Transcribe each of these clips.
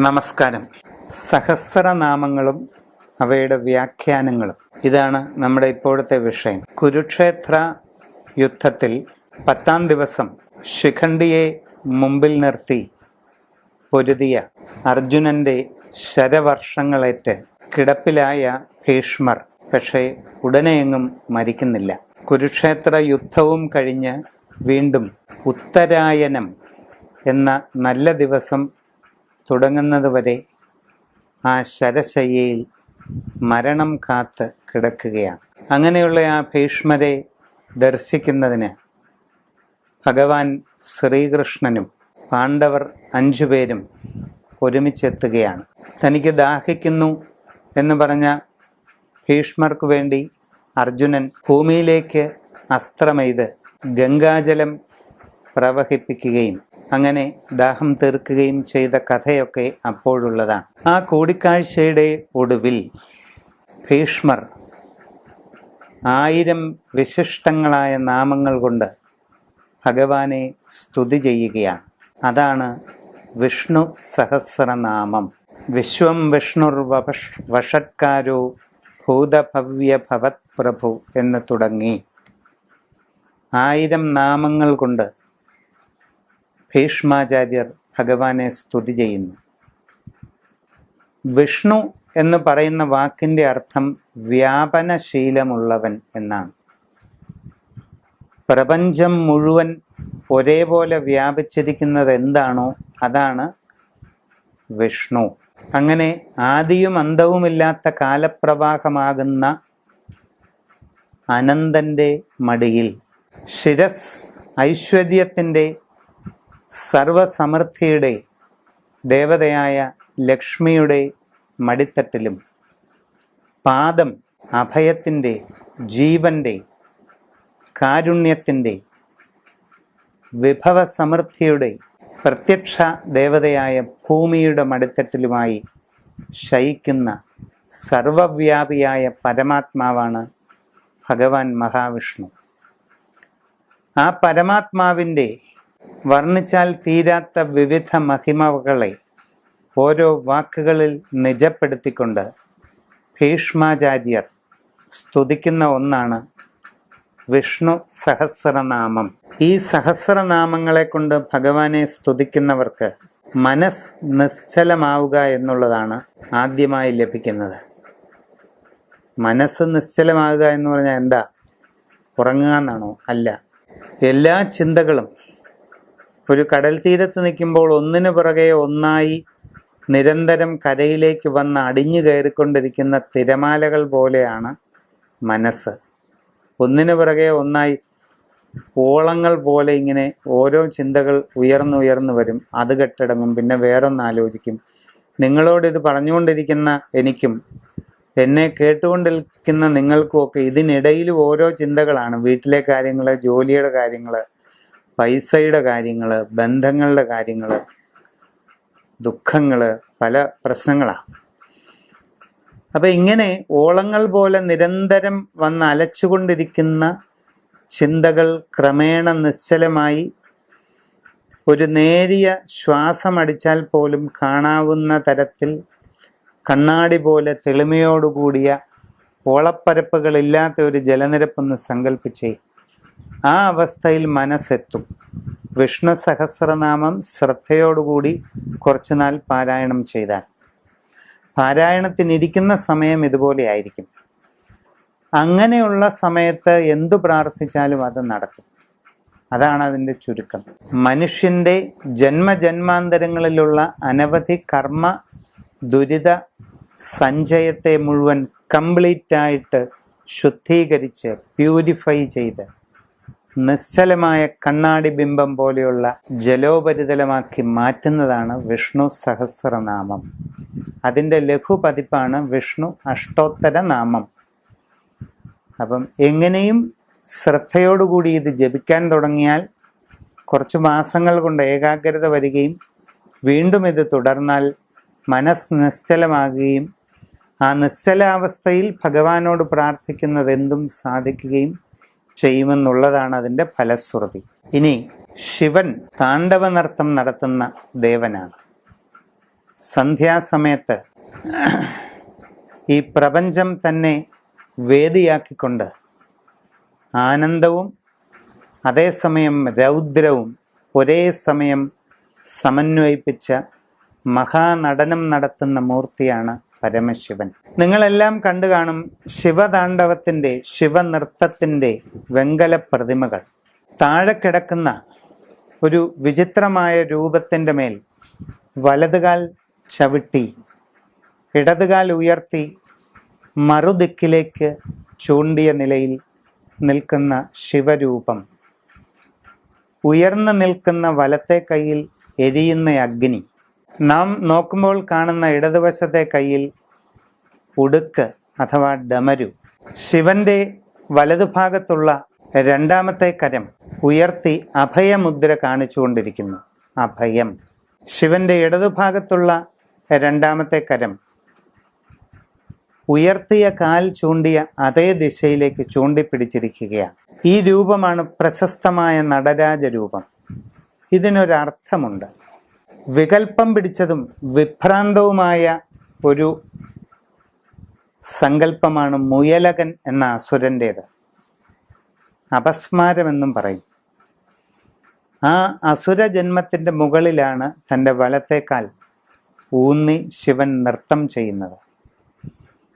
നമസ്കാരം. സഹസ്രനാമങ്ങളും അവയുടെ വ്യാഖ്യാനങ്ങളും, ഇതാണ് നമ്മുടെ ഇപ്പോഴത്തെ വിഷയം. കുരുക്ഷേത്ര യുദ്ധത്തിൽ 10-ാം ദിവസം ശിഖണ്ഡിയെ മുമ്പിൽ നിർത്തി പൊരുതിയ അർജുനന്റെ ശരവർഷങ്ങളേറ്റ് കിടപ്പിലായ ഭീഷ്മർ പക്ഷേ ഉടനെയെങ്ങും മരിക്കുന്നില്ല. കുരുക്ഷേത്ര യുദ്ധവും കഴിഞ്ഞ് വീണ്ടും ഉത്തരായനം എന്ന നല്ല ദിവസം തുടങ്ങുന്നതുവരെ ആ ശരശയ്യയിൽ മരണം കാത്ത് കിടക്കുകയാണ്. അങ്ങനെയുള്ള ആ ഭീഷ്മരെ ദർശിക്കുന്നതിന് ഭഗവാൻ ശ്രീകൃഷ്ണനും പാണ്ഡവർ 5 പേരും ഒരുമിച്ചെത്തുകയാണ്. തനിക്ക് ദാഹിക്കുന്നു എന്ന് പറഞ്ഞ ഭീഷ്മർക്ക് വേണ്ടി അർജുനൻ ഭൂമിയിലേക്ക് അസ്ത്രമെയ്ത് ഗംഗാജലം പ്രവഹിപ്പിക്കുകയും അങ്ങനെ ദാഹം തീർക്കുകയും ചെയ്ത കഥയൊക്കെ അപ്പോഴുള്ളതാണ്. ആ കൂടിക്കാഴ്ചയുടെ ഒടുവിൽ ഭീഷ്മർ 1000 വിശിഷ്ടങ്ങളായ നാമങ്ങൾ കൊണ്ട് ഭഗവാനെ സ്തുതി ചെയ്യുകയാണ്. അതാണ് വിഷ്ണു സഹസ്രനാമം. വിശ്വം വിഷ്ണുർ വഷട്കാരോ ഭൂതഭവ്യ ഭവത് പ്രഭു എന്ന് തുടങ്ങി 1000 നാമങ്ങൾ കൊണ്ട് ഭീഷ്മാചാര്യർ ഭഗവാനെ സ്തുതി ചെയ്യുന്നു. വിഷ്ണു എന്ന് പറയുന്ന വാക്കിൻ്റെ അർത്ഥം വ്യാപനശീലമുള്ളവൻ എന്നാണ്. പ്രപഞ്ചം മുഴുവൻ ഒരേപോലെ വ്യാപിച്ചിരിക്കുന്നത് എന്താണോ അതാണ് വിഷ്ണു. അങ്ങനെ ആദിയും അന്തവുമില്ലാത്ത കാലപ്രവാഹമാകുന്ന അനന്തൻ്റെ മടിയിൽ ശിരസ് ഐശ്വര്യത്തിൻ്റെ സർവസമൃദ്ധിയുടെ ദേവതയായ ലക്ഷ്മിയുടെ മടിത്തട്ടിലും പാദം അഭയത്തിൻ്റെ, ജീവൻ്റെ, കാരുണ്യത്തിൻ്റെ, വിഭവസമൃദ്ധിയുടെ പ്രത്യക്ഷ ദേവതയായ ഭൂമിയുടെ മടിത്തട്ടിലുമായി ശയിക്കുന്ന സർവവ്യാപിയായ പരമാത്മാവാണ് ഭഗവാൻ മഹാവിഷ്ണു. ആ പരമാത്മാവിൻ്റെ വർണ്ണിച്ചാൽ തീരാത്ത വിവിധ മഹിമകളെ ഓരോ വാക്കുകളിൽ നിജപ്പെടുത്തിക്കൊണ്ട് ഭീഷ്മാചാര്യർ സ്തുതിക്കുന്ന ഒന്നാണ് വിഷ്ണു സഹസ്രനാമം. ഈ സഹസ്രനാമങ്ങളെ കൊണ്ട് ഭഗവാനെ സ്തുതിക്കുന്നവർക്ക് മനസ്സ് നിശ്ചലമാവുക എന്നുള്ളതാണ് ആദ്യമായി ലഭിക്കുന്നത്. മനസ്സ് നിശ്ചലമാവുക എന്ന് പറഞ്ഞാൽ എന്താ? ഉറങ്ങുക എന്നാണോ? അല്ല. എല്ലാ ചിന്തകളും ഒരു കടൽ തീരത്ത് നിൽക്കുമ്പോൾ ഒന്നിനു പുറകെ ഒന്നായി നിരന്തരം കരയിലേക്ക് വന്ന് അടിഞ്ഞു കയറിക്കൊണ്ടിരിക്കുന്ന തിരമാലകൾ പോലെയാണ് മനസ്സ്. ഒന്നിനു പുറകെ ഒന്നായി ഓളങ്ങൾ പോലെ ഇങ്ങനെ ഓരോ ചിന്തകൾ ഉയർന്നുയർന്നു വരും. അത് കെട്ടടങ്ങും, പിന്നെ വേറൊന്നാലോചിക്കും. നിങ്ങളോടിത് പറഞ്ഞുകൊണ്ടിരിക്കുന്ന എനിക്കും എന്നെ കേട്ടുകൊണ്ടിരിക്കുന്ന നിങ്ങൾക്കുമൊക്കെ ഇതിനിടയിൽ ഓരോ ചിന്തകളാണ്. വീട്ടിലെ കാര്യങ്ങൾ, ജോലിയുടെ കാര്യങ്ങൾ, പൈസയുടെ കാര്യങ്ങൾ, ബന്ധങ്ങളുടെ കാര്യങ്ങൾ, ദുഃഖങ്ങൾ, പല പ്രശ്നങ്ങളാണ്. അപ്പം ഇങ്ങനെ ഓളങ്ങൾ പോലെ നിരന്തരം വന്ന് അലച്ചുകൊണ്ടിരിക്കുന്ന ചിന്തകൾ ക്രമേണ നിശ്ചലമായി ഒരു നേരിയ ശ്വാസമടിച്ചാൽ പോലും കാണാവുന്ന തരത്തിൽ കണ്ണാടി പോലെ തെളിമയോടുകൂടിയ ഓളപ്പരപ്പുകളില്ലാത്ത ഒരു ജലനിരപ്പൊന്ന് സങ്കല്പിച്ചേ. ആ അവസ്ഥയിൽ മനസ്സെത്തും. വിഷ്ണു സഹസ്രനാമം ശ്രദ്ധയോടുകൂടി കുറച്ചുനാൾ പാരായണം ചെയ്താൽ, പാരായണത്തിനിരിക്കുന്ന സമയം ഇതുപോലെ ആയിരിക്കും. അങ്ങനെയുള്ള സമയത്ത് എന്തു പ്രാർത്ഥിച്ചാലും അത് നടക്കും. അതാണ് അതിൻ്റെ ചുരുക്കം. മനുഷ്യൻ്റെ ജന്മജന്മാന്തരങ്ങളിലുള്ള അനവധി കർമ്മ ദുരിത സഞ്ചയത്തെ മുഴുവൻ കംപ്ലീറ്റായിട്ട് ശുദ്ധീകരിച്ച് പ്യൂരിഫൈ ചെയ്ത് നിശ്ചലമായ കണ്ണാടി ബിംബം പോലെയുള്ള ജലോപരിതലമാക്കി മാറ്റുന്നതാണ് വിഷ്ണു സഹസ്രനാമം. അതിൻ്റെ ലഘുപതിപ്പാണ് വിഷ്ണു അഷ്ടോത്തര നാമം. അപ്പം എങ്ങനെയും ശ്രദ്ധയോടുകൂടി ഇത് ജപിക്കാൻ തുടങ്ങിയാൽ കുറച്ച് മാസങ്ങൾ കൊണ്ട് ഏകാഗ്രത വരികയും വീണ്ടും ഇത് തുടർന്നാൽ മനസ്സ് നിശ്ചലമാകുകയും ആ നിശ്ചലാവസ്ഥയിൽ ഭഗവാനോട് പ്രാർത്ഥിക്കുന്നത് എന്തും സാധിക്കുകയും ചെയ്യുമെന്നുള്ളതാണ് അതിൻ്റെ ഫലശ്രുതി. ഇനി ശിവൻ താണ്ഡവ നൃത്തം നടത്തുന്ന ദേവനാണ്. സന്ധ്യാസമയത്ത് ഈ പ്രപഞ്ചം തന്നെ വേദിയാക്കിക്കൊണ്ട് ആനന്ദവും അതേസമയം രൗദ്രവും ഒരേ സമയം സമന്വയിപ്പിച്ച മഹാനടനം നടത്തുന്ന മൂർത്തിയാണ് പരമശിവൻ. നിങ്ങളെല്ലാം കണ്ടു കാണും ശിവതാണ്ഡവത്തിൻ്റെ, ശിവനൃത്തത്തിൻ്റെ വെങ്കല പ്രതിമകൾ. താഴെ കിടക്കുന്ന ഒരു വിചിത്രമായ രൂപത്തിൻ്റെ മേൽ വലതുകാൽ ചവിട്ടി ഇടതുകാൽ ഉയർത്തി മറുദിക്കിലേക്ക് ചൂണ്ടിയ നിലയിൽ നിൽക്കുന്ന ശിവരൂപം, ഉയർന്നു നിൽക്കുന്ന വലത്തെ കൈയിൽ എരിയുന്ന അഗ്നി, നാം നോക്കുമ്പോൾ കാണുന്ന ഇടതുവശത്തെ കൈയിൽ ഉടുക്ക് അഥവാ ഡമരു, ശിവന്റെ വലതുഭാഗത്തുള്ള രണ്ടാമത്തെ കരം ഉയർത്തി അഭയമുദ്ര കാണിച്ചുകൊണ്ടിരിക്കുന്നു. അഭയം. ശിവന്റെ ഇടതുഭാഗത്തുള്ള രണ്ടാമത്തെ കരം ഉയർത്തിയ കാൽ ചൂണ്ടിയ അതേ ദിശയിലേക്ക് ചൂണ്ടിപ്പിടിച്ചിരിക്കുകയാണ്. ഈ രൂപമാണ് പ്രശസ്തമായ നടരാജ രൂപം. ഇതിനൊരർത്ഥമുണ്ട്. വികൽപ്പം പിടിച്ചതും വിഭ്രാന്തവുമായ ഒരു സങ്കല്പമാണ് മുയലകൻ എന്ന അസുരൻ്റേത്. അപസ്മാരമെന്നും പറയും. ആ അസുര ജന്മത്തിൻ്റെ മുകളിലാണ് തൻ്റെ വലത്തേക്കാൽ ഊന്നി ശിവൻ നൃത്തം ചെയ്യുന്നത്.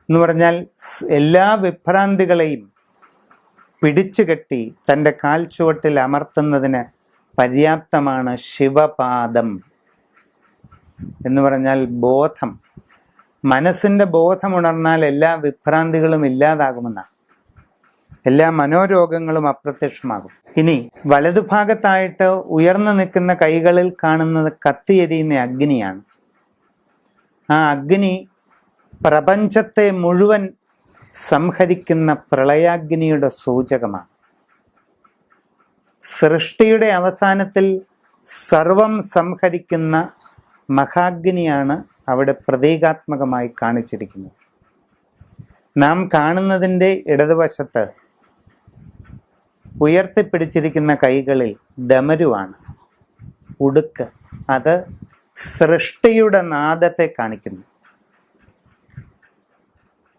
എന്ന് പറഞ്ഞാൽ എല്ലാ വിഭ്രാന്തികളെയും പിടിച്ചു കെട്ടി തൻ്റെ കാൽ ചുവട്ടിൽ അമർത്തുന്നതിന് പര്യാപ്തമാണ് ശിവപാദം. എന്ന് പറഞ്ഞാൽ ബോധം. മനസ്സിൻ്റെ ബോധമുണർന്നാൽ എല്ലാ വിഭ്രാന്തികളും ഇല്ലാതാകുമെന്നാണ്. എല്ലാ മനോരോഗങ്ങളും അപ്രത്യക്ഷമാകും. ഇനി വലതുഭാഗത്തായിട്ട് ഉയർന്നു നിൽക്കുന്ന കൈകളിൽ കാണുന്നത് കത്തിയെരിയുന്ന അഗ്നിയാണ്. ആ അഗ്നി പ്രപഞ്ചത്തെ മുഴുവൻ സംഹരിക്കുന്ന പ്രളയാഗ്നിയുടെ സൂചകമാണ്. സൃഷ്ടിയുടെ അവസാനത്തിൽ സർവം സംഹരിക്കുന്ന മഹാഗ്നിയാണ് അവിടെ പ്രതീകാത്മകമായി കാണിച്ചിരിക്കുന്നത്. നാം കാണുന്നതിൻ്റെ ഇടതുവശത്ത് ഉയർത്തിപ്പിടിച്ചിരിക്കുന്ന കൈകളിൽ ഡമരുവാണ്, ഉടുക്ക്. അത് സൃഷ്ടിയുടെ നാദത്തെ കാണിക്കുന്നു.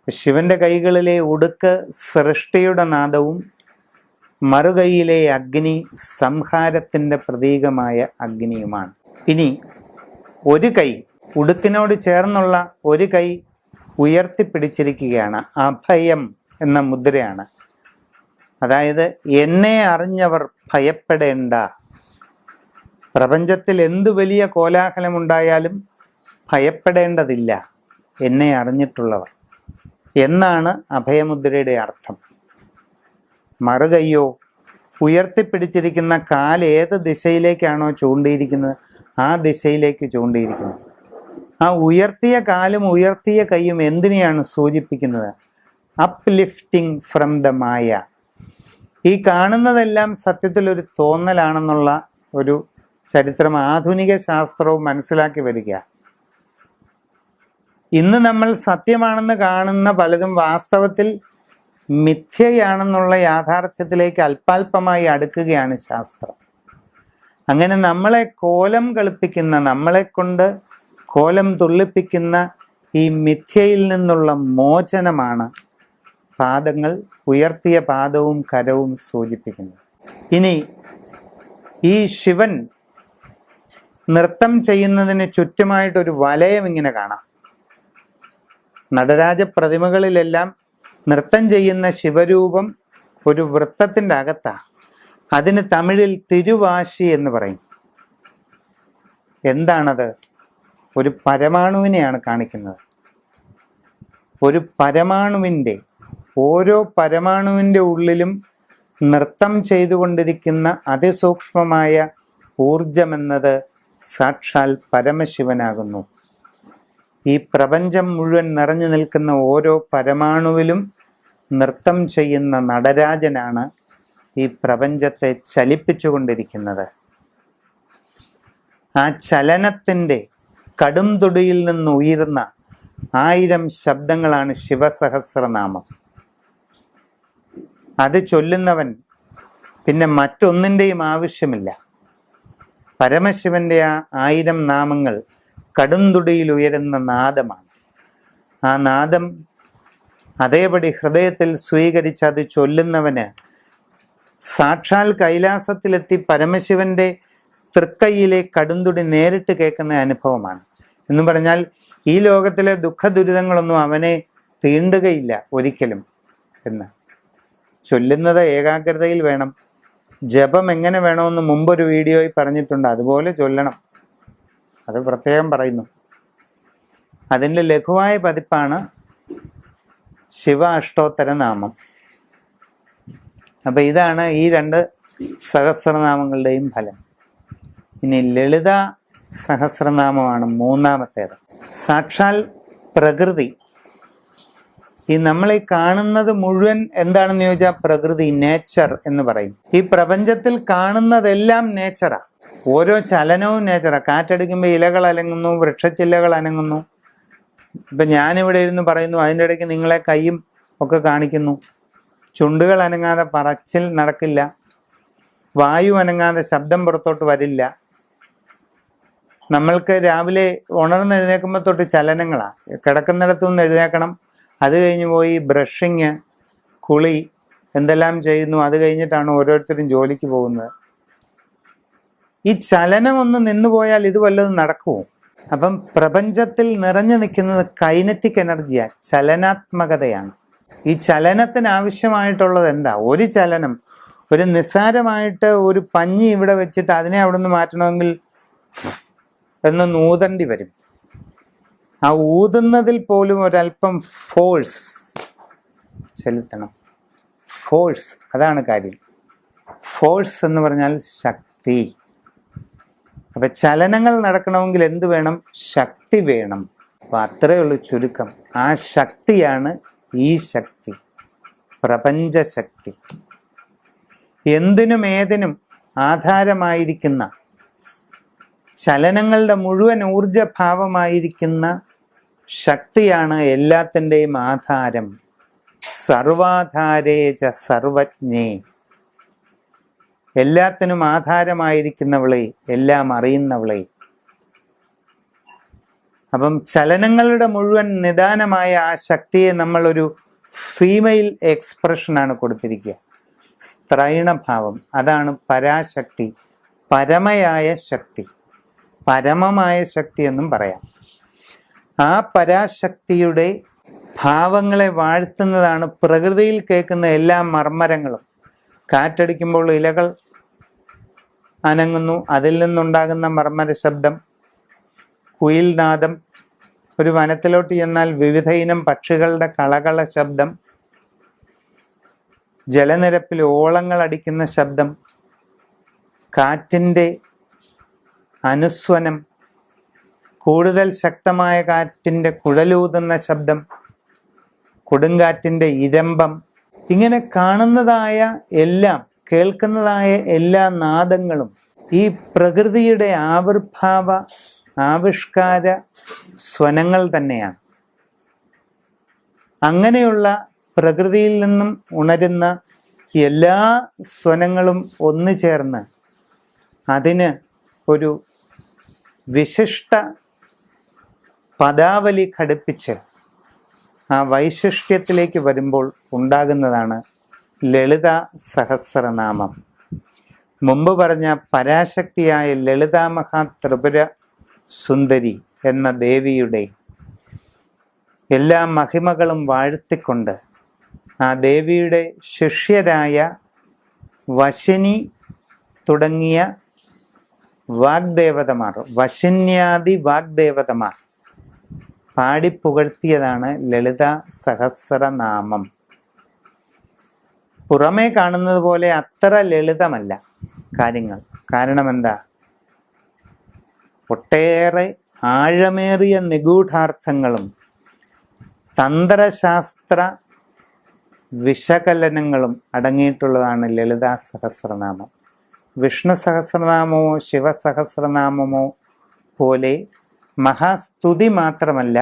ശിവന്റെ കൈകളിലെ ഉടുക്ക് സൃഷ്ടിയുടെ നാദവും മറുകൈയിലെ അഗ്നി സംഹാരത്തിൻ്റെ പ്രതീകമായ അഗ്നിയുമാണ്. ഇനി ഒരു കൈ, ഉടുക്കിനോട് ചേർന്നുള്ള ഒരു കൈ ഉയർത്തിപ്പിടിച്ചിരിക്കുകയാണ്. അഭയം എന്ന മുദ്രയാണ്. അതായത് എന്നെ അറിഞ്ഞവർ ഭയപ്പെടേണ്ട. പ്രപഞ്ചത്തിൽ എന്തു വലിയ കോലാഹലമുണ്ടായാലും ഭയപ്പെടേണ്ടതില്ല, എന്നെ അറിഞ്ഞിട്ടുള്ളവർ എന്നാണ് അഭയമുദ്രയുടെ അർത്ഥം. മറുകയ്യോ ഉയർത്തിപ്പിടിച്ചിരിക്കുന്ന കാൽ ഏത് ദിശയിലേക്കാണോ ചൂണ്ടിയിരിക്കുന്നത് ആ ദിശയിലേക്ക് ചൂണ്ടിയിരിക്കുന്നത്. ആ ഉയർത്തിയ കാലും ഉയർത്തിയ കൈയും എന്തിനെയാണ് സൂചിപ്പിക്കുന്നത്? അപ്ലിഫ്റ്റിംഗ് ഫ്രം ദ മായ. ഈ കാണുന്നതെല്ലാം സത്യത്തിൽ ഒരു തോന്നലാണെന്നുള്ള ഒരു ചരിത്രം ആധുനിക ശാസ്ത്രവും മനസ്സിലാക്കി വരിക. ഇന്ന് നമ്മൾ സത്യമാണെന്ന് കാണുന്ന പലതും വാസ്തവത്തിൽ മിഥ്യയാണെന്നുള്ള യാഥാർത്ഥ്യത്തിലേക്ക് അല്പാൽപമായി അടുക്കുകയാണ് ശാസ്ത്രം. അങ്ങനെ നമ്മളെ കോലം കളിപ്പിക്കുന്ന, നമ്മളെ കൊണ്ട് കോലം തുള്ളിപ്പിക്കുന്ന ഈ മിഥ്യയിൽ നിന്നുള്ള മോചനമാണ് പാദങ്ങൾ, ഉയർത്തിയ പാദവും കരവും സൂചിപ്പിക്കുന്നത്. ഇനി ഈ ശിവൻ നൃത്തം ചെയ്യുന്നതിന് ചുറ്റുമായിട്ടൊരു വലയം ഇങ്ങനെ കാണാം. നടരാജ പ്രതിമകളിലെല്ലാം നൃത്തം ചെയ്യുന്ന ശിവരൂപം ഒരു വൃത്തത്തിൻ്റെ അകത്താണ്. അതിന് തമിഴിൽ തിരുവാശി എന്ന് പറയും. എന്താണത്? ഒരു പരമാണുവിനെയാണ് കാണിക്കുന്നത്. ഒരു പരമാണുവിൻ്റെ, ഓരോ പരമാണുവിൻ്റെ ഉള്ളിലും നൃത്തം ചെയ്തുകൊണ്ടിരിക്കുന്ന അതിസൂക്ഷ്മമായ ഊർജമെന്നത് സാക്ഷാൽ പരമശിവനാകുന്നു. ഈ പ്രപഞ്ചം മുഴുവൻ നിറഞ്ഞു നിൽക്കുന്ന ഓരോ പരമാണുവിലും നൃത്തം ചെയ്യുന്ന നടരാജനാണ് ഈ പ്രപഞ്ചത്തെ ചലിപ്പിച്ചുകൊണ്ടിരിക്കുന്നത്. ആ ചലനത്തിൻ്റെ കടുംതൊടിയിൽ നിന്ന് ഉയരുന്ന 1000 ശബ്ദങ്ങളാണ് ശിവസഹസ്രനാമം. അത് ചൊല്ലുന്നവൻ പിന്നെ മറ്റൊന്നിൻ്റെയും ആവശ്യമില്ല. പരമശിവന്റെ ആ 1000 നാമങ്ങൾ കടുംതുടിയിൽ ഉയരുന്ന നാദമാണ്. ആ നാദം അതേപടി ഹൃദയത്തിൽ സ്വീകരിച്ച് അത് ചൊല്ലുന്നവന് സാക്ഷാൽ കൈലാസത്തിലെത്തി പരമശിവന്റെ തൃക്കൈയിലെ കടുംതുടി നേരിട്ട് കേൾക്കുന്ന അനുഭവമാണ്. എന്ന് പറഞ്ഞാൽ ഈ ലോകത്തിലെ ദുഃഖ ദുരിതങ്ങളൊന്നും അവനെ തീണ്ടുകയില്ല ഒരിക്കലും എന്ന്. ചൊല്ലുന്നത് ഏകാഗ്രതയിൽ വേണം. ജപം എങ്ങനെ വേണമെന്ന് മുമ്പൊരു വീഡിയോയിൽ പറഞ്ഞിട്ടുണ്ട്, അതുപോലെ ചൊല്ലണം. അത് പ്രത്യേകം പറയുന്നു. അതിൻ്റെ ലഘുവായ പതിപ്പാണ് ശിവ അഷ്ടോത്തര നാമം. അപ്പം ഇതാണ് ഈ 2 സഹസ്രനാമങ്ങളുടെയും ഫലം. ഇനി ലളിത സഹസ്രനാമമാണ് മൂന്നാമത്തേത്. സാക്ഷാൽ പ്രകൃതി. ഈ നമ്മളീ കാണുന്നത് മുഴുവൻ എന്താണെന്ന് ചോദിച്ചാൽ പ്രകൃതി, നേച്ചർ എന്ന് പറയും. ഈ പ്രപഞ്ചത്തിൽ കാണുന്നതെല്ലാം നേച്ചറാ. ഓരോ ചലനവും നേച്ചറാ. കാറ്റടിക്കുമ്പോൾ ഇലകൾ അനങ്ങുന്നു, വൃക്ഷച്ചില്ലകൾ അനങ്ങുന്നു. ഇപ്പം ഞാനിവിടെ ഇരുന്ന് പറയുന്നു, അതിൻ്റെ ഇടയ്ക്ക് നിങ്ങളെ കൈയും ഒക്കെ കാണിക്കുന്നു. ചുണ്ടുകൾ അനങ്ങാതെ പറച്ചിൽ നടക്കില്ല. വായു അനങ്ങാതെ ശബ്ദം പുറത്തോട്ട് വരില്ല. നമ്മൾക്ക് രാവിലെ ഉണർന്നെഴുന്നേൽക്കുമ്പോൾ തൊട്ട് ചലനങ്ങളാണ്. കിടക്കുന്നിടത്തു നിന്ന് എഴുന്നേൽക്കണം, അത് കഴിഞ്ഞ് പോയി ബ്രഷിങ്, കുളി, എന്തെല്ലാം ചെയ്യുന്നു. അത് കഴിഞ്ഞിട്ടാണ് ഓരോരുത്തരും ജോലിക്ക് പോകുന്നത്. ഈ ചലനം ഒന്ന് നിന്നുപോയാൽ ഇത് വല്ലതും നടക്കുമോ? അപ്പം പ്രപഞ്ചത്തിൽ നിറഞ്ഞു നിൽക്കുന്നത് കൈനറ്റിക് എനർജിയാണ്, ചലനാത്മകതയാണ്. ഈ ചലനത്തിന് ആവശ്യമായിട്ടുള്ളത് എന്താ? ഒരു ചലനം, ഒരു നിസ്സാരമായിട്ട് ഒരു പഞ്ഞി ഇവിടെ വെച്ചിട്ട് അതിനെ അവിടെ നിന്ന് മാറ്റണമെങ്കിൽ എന്ന് ഊതേണ്ടി വരും. ആ ഊതുന്നതിൽ പോലും ഒരല്പം ഫോഴ്സ് ചെലുത്തണം. ഫോഴ്സ്, അതാണ് കാര്യം. ഫോഴ്സ് എന്ന് പറഞ്ഞാൽ ശക്തി. അപ്പം ചലനങ്ങൾ നടക്കണമെങ്കിൽ എന്ത് വേണം? ശക്തി വേണം. അപ്പം അത്രയേ ഉള്ളൂ ചുരുക്കം. ആ ശക്തിയാണ് ഈ ശക്തി, പ്രപഞ്ചശക്തി. എന്തിനും ഏതിനും ആധാരമായിരിക്കുന്ന, ചലനങ്ങളുടെ മുഴുവൻ ഊർജഭാവമായിരിക്കുന്ന ശക്തിയാണ് എല്ലാത്തിൻ്റെയും ആധാരം. സർവാധാരേച സർവജ്ഞേ. എല്ലാത്തിനും ആധാരമായിരിക്കുന്നവളെ, എല്ലാം അറിയുന്നവളെ. അപ്പം ചലനങ്ങളുടെ മുഴുവൻ നിദാനമായ ആ ശക്തിയെ നമ്മളൊരു ഫീമെയിൽ എക്സ്പ്രഷനാണ് കൊടുത്തിരിക്കുക. സ്ത്രൈണഭാവം, അതാണ് പരാശക്തി, പരമയായ ശക്തി, പരമമായ ശക്തി എന്നും പറയാം. ആ പരാശക്തിയുടെ ഭാവങ്ങളെ വാഴ്ത്തുന്നതാണ് പ്രകൃതിയിൽ കേൾക്കുന്ന എല്ലാ മർമ്മരങ്ങളും. കാറ്റടിക്കുമ്പോൾ ഇലകൾ അനങ്ങുന്നു, അതിൽ നിന്നുണ്ടാകുന്ന മർമ്മര ശബ്ദം, കുയിൽനാദം. ഒരു വനത്തിലോട്ട് ചെന്നാൽ വിവിധ ഇനം പക്ഷികളുടെ കളകള ശബ്ദം, ജലനിരപ്പിൽ ഓളങ്ങൾ അടിക്കുന്ന ശബ്ദം, കാറ്റിൻ്റെ അനുസ്വനം, കൂടുതൽ ശക്തമായ കാറ്റിൻ്റെ കുഴലൂതുന്ന ശബ്ദം, കൊടുങ്കാറ്റിൻ്റെ ഇരമ്പം. ഇങ്ങനെ കാണുന്നതായ എല്ലാം, കേൾക്കുന്നതായ എല്ലാ നാദങ്ങളും ഈ പ്രകൃതിയുടെ ആവിഷ്കാര സ്വനങ്ങൾ തന്നെയാണ്. അങ്ങനെയുള്ള പ്രകൃതിയിൽ നിന്നും ഉണരുന്ന എല്ലാ സ്വനങ്ങളും ഒന്നു ചേർന്ന് അതിന് ഒരു വിശിഷ്ട പദാവലി ഘടിപ്പിച്ച് ആ വൈശിഷ്ട്യത്തിലേക്ക് വരുമ്പോൾ ഉണ്ടാകുന്നതാണ് ലളിത സഹസ്രനാമം. മുമ്പ് പറഞ്ഞ പരാശക്തിയായ ലളിതാ മഹാ ത്രിപുര സുന്ദരി എന്ന ദേവിയുടെ എല്ലാ മഹിമകളും വാഴ്ത്തിക്കൊണ്ട് ആ ദേവിയുടെ ശിഷ്യരായ വശിനി തുടങ്ങിയ വാഗ്ദേവതമാർ, വശിന്യാദി വാഗ്ദേവതമാർ പാടിപ്പുകഴ്ത്തിയതാണ് ലളിത സഹസ്രനാമം. പുറമേ കാണുന്നത് പോലെ അത്ര ലളിതമല്ല കാര്യങ്ങൾ. കാരണം എന്താ? ഒട്ടേറെ ആഴമേറിയ നിഗൂഢാർത്ഥങ്ങളും തന്ത്രശാസ്ത്ര വിശകലനങ്ങളും അടങ്ങിയിട്ടുള്ളതാണ് ലളിത സഹസ്രനാമം. വിഷ്ണു സഹസ്രനാമമോ ശിവസഹസ്രനാമമോ പോലെ മഹാസ്തുതി മാത്രമല്ല,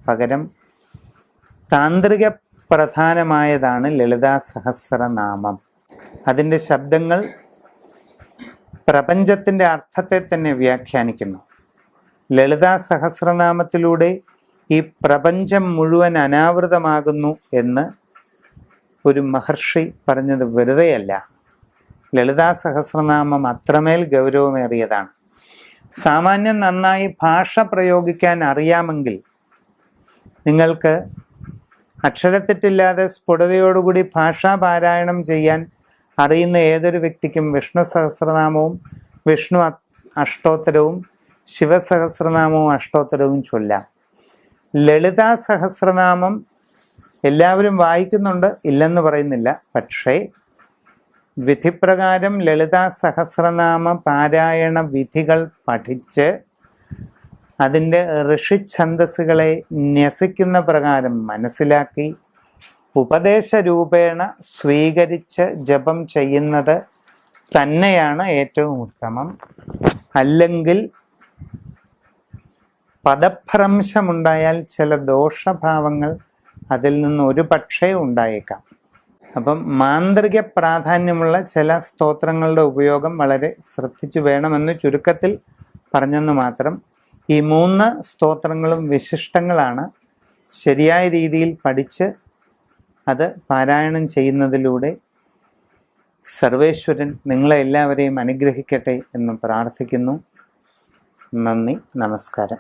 പകരം താന്ത്രിക പ്രധാനമായതാണ് ലളിത സഹസ്രനാമം. അതിൻ്റെ ശബ്ദങ്ങൾ പ്രപഞ്ചത്തിൻ്റെ അർത്ഥത്തെ തന്നെ വ്യാഖ്യാനിക്കുന്നു. ലളിതാ സഹസ്രനാമത്തിലൂടെ ഈ പ്രപഞ്ചം മുഴുവൻ അനാവൃതമാകുന്നു എന്ന് ഒരു മഹർഷി പറഞ്ഞത് വെറുതെയല്ല. ലളിതാ സഹസ്രനാമം അത്രമേൽ ഗൗരവമേറിയതാണ്. സാമാന്യം നന്നായി ഭാഷ പ്രയോഗിക്കാൻ അറിയാമെങ്കിൽ നിങ്ങൾക്ക് അക്ഷരത്തെറ്റില്ലാതെ സ്ഫുടതയോടുകൂടി ഭാഷാപാരായണം ചെയ്യാൻ അറിയുന്ന ഏതൊരു വ്യക്തിക്കും വിഷ്ണു സഹസ്രനാമവും വിഷ്ണു അഷ്ടോത്തരവും ശിവസഹസ്രനാമവും അഷ്ടോത്തരവും ചൊല്ലാം. ലളിതാ സഹസ്രനാമം എല്ലാവരും വായിക്കുന്നുണ്ട്, ഇല്ലെന്ന് പറയുന്നില്ല. പക്ഷേ വിധിപ്രകാരം ലളിതാ സഹസ്രനാമ പാരായണ വിധികൾ പഠിച്ച് അതിൻ്റെ ഋഷിഛന്ദസ്സുകളെ ന്യസിക്കുന്ന പ്രകാരം മനസ്സിലാക്കി ഉപദേശരൂപേണ സ്വീകരിച്ച് ജപം ചെയ്യുന്നത് തന്നെയാണ് ഏറ്റവും ഉത്തമം. അല്ലെങ്കിൽ പദഭ്രംശമുണ്ടായാൽ ചില ദോഷഭാവങ്ങൾ അതിൽ നിന്ന് ഒരു പക്ഷേ ഉണ്ടായേക്കാം. അപ്പം മാന്ത്രിക പ്രാധാന്യമുള്ള ചില സ്തോത്രങ്ങളുടെ ഉപയോഗം വളരെ ശ്രദ്ധിച്ചു വേണമെന്ന് ചുരുക്കത്തിൽ പറഞ്ഞെന്ന് മാത്രം. ഈ 3 സ്തോത്രങ്ങളും വിശിഷ്ടങ്ങളാണ്. ശരിയായ രീതിയിൽ പഠിച്ച് അത് പാരായണം ചെയ്യുന്നതിലൂടെ സർവേശ്വരൻ നിങ്ങളെ എല്ലാവരെയും അനുഗ്രഹിക്കട്ടെ എന്ന് പ്രാർത്ഥിക്കുന്നു. നന്ദി, നമസ്കാരം.